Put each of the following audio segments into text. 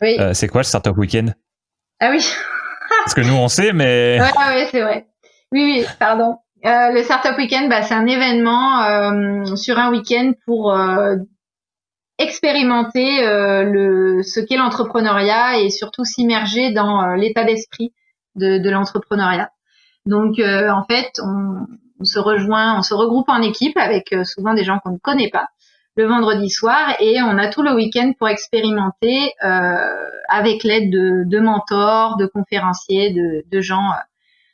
Oui. C'est quoi le Startup Weekend? Ah oui. Parce que nous, on sait, mais... Ouais, c'est vrai. Oui, pardon. Le Startup Weekend, c'est un événement sur un week-end pour expérimenter ce qu'est l'entrepreneuriat et surtout s'immerger dans l'état d'esprit de l'entrepreneuriat. Donc, en fait, on se regroupe en équipe avec souvent des gens qu'on ne connaît pas le vendredi soir et on a tout le week-end pour expérimenter avec l'aide de mentors, de conférenciers, de gens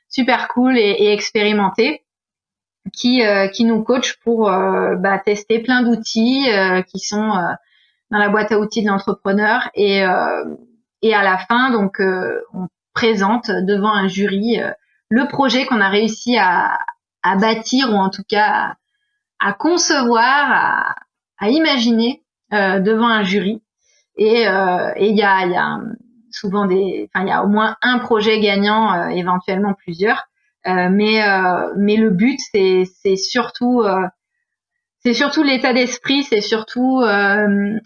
super cool et expérimentés qui nous coachent pour tester plein d'outils qui sont dans la boîte à outils de l'entrepreneur et à la fin donc on présente devant un jury le projet qu'on a réussi à bâtir ou en tout cas à concevoir, à imaginer devant un jury et il y a souvent il y a au moins un projet gagnant, éventuellement plusieurs, mais le but c'est surtout l'état d'esprit, c'est surtout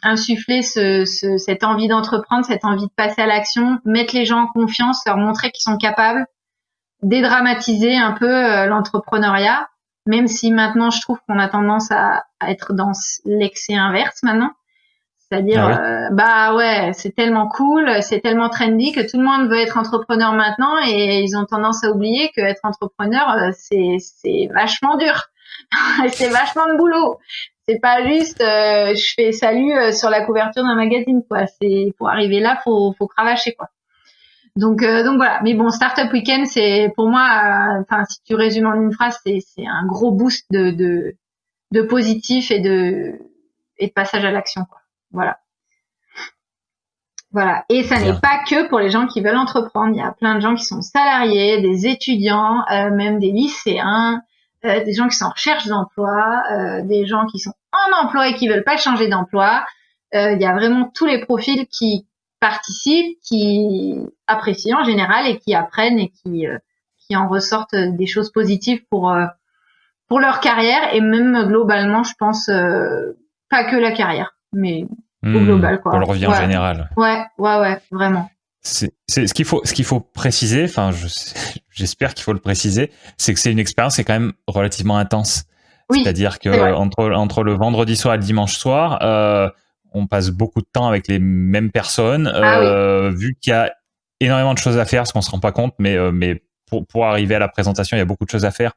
insuffler cette envie d'entreprendre, cette envie de passer à l'action, mettre les gens en confiance, leur montrer qu'ils sont capables, dédramatiser un peu l'entrepreneuriat, même si maintenant je trouve qu'on a tendance à être dans l'excès inverse maintenant. C'est-à-dire, ouais, c'est tellement cool, c'est tellement trendy que tout le monde veut être entrepreneur maintenant et ils ont tendance à oublier que être entrepreneur, c'est vachement dur. C'est vachement de boulot. C'est pas juste, je fais salut sur la couverture d'un magazine, quoi. C'est, pour arriver là, faut cravacher, quoi. Donc voilà. Mais bon, Startup Weekend, c'est, pour moi, si tu résumes en une phrase, c'est un gros boost de positif et de passage à l'action, quoi. Voilà. Et ça n'est pas que pour les gens qui veulent entreprendre. Il y a plein de gens qui sont salariés, des étudiants, même des lycéens, des gens qui sont en recherche d'emploi, des gens qui sont en emploi et qui veulent pas changer d'emploi. Il y a vraiment tous les profils qui participent, qui apprécient en général et qui apprennent et qui en ressortent des choses positives pour leur carrière et même globalement, je pense, pas que la carrière, mais au global, quoi. Pour le revient en général. Ouais, vraiment. C'est ce qu'il faut préciser. Enfin, j'espère qu'il faut le préciser. C'est que c'est une expérience qui est quand même relativement intense. Oui, c'est-à-dire que entre le vendredi soir et le dimanche soir, on passe beaucoup de temps avec les mêmes personnes. Vu qu'il y a énormément de choses à faire, ce qu'on se rend pas compte, mais pour arriver à la présentation, il y a beaucoup de choses à faire.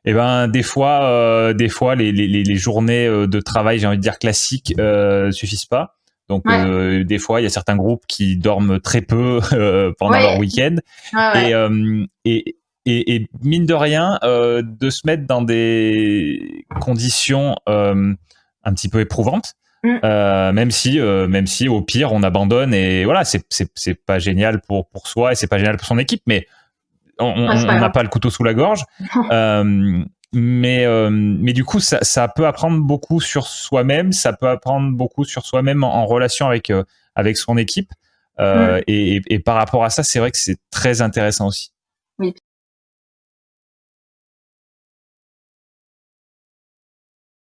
Et des fois les journées de travail, j'ai envie de dire classiques, suffisent pas. Donc des fois il y a certains groupes qui dorment très peu pendant leur week-end. Et mine de rien, de se mettre dans des conditions un petit peu éprouvantes, même si au pire on abandonne et voilà, c'est pas génial pour soi et c'est pas génial pour son équipe, mais on n'a pas le couteau sous la gorge. Mais du coup ça peut apprendre beaucoup sur soi-même, ça peut apprendre beaucoup sur soi-même en relation avec son équipe, et par rapport à ça, c'est vrai que c'est très intéressant aussi.